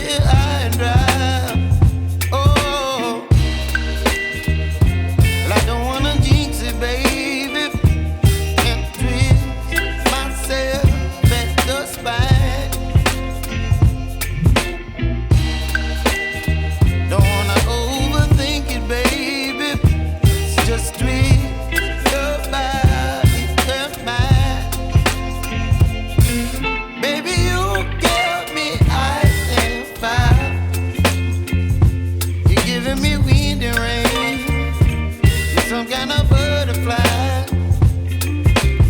here high and dry. Oh, well, I don't wanna jinx it, baby, and twist myself at the spine. Don't wanna overthink it, baby. It's just twist your body and mine. Baby, you give me ice and fire. You're giving me wind and rain. You're some kind of butterfly.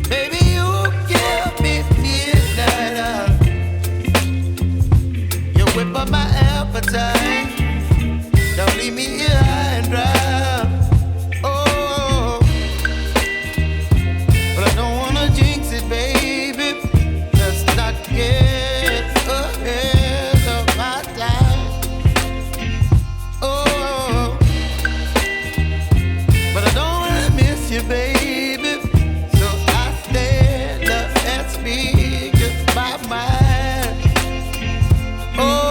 Baby, you give me midnight. You whip up my appetite. Don't leave me here high and dry. Oh, but I don't wanna jinx it, baby. Let's not get ahead of my time. Oh, but I don't wanna miss you, baby. So I stand up and speak my mind. Oh.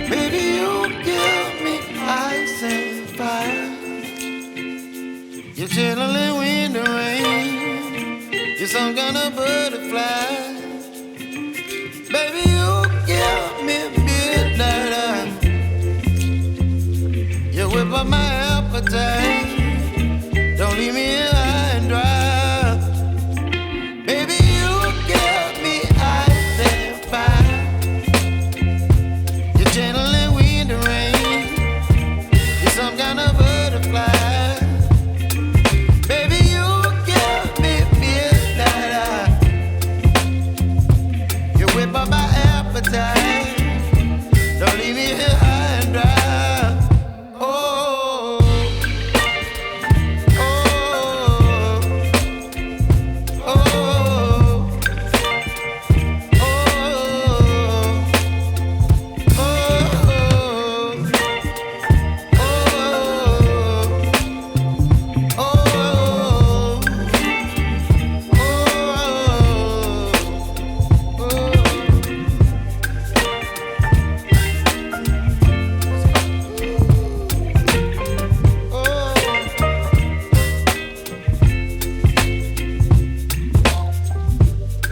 Baby, you give me ice and fire. You're chilling wind and rain. You're some kind of butterfly. Baby, you give me midnight. You whip up my appetite.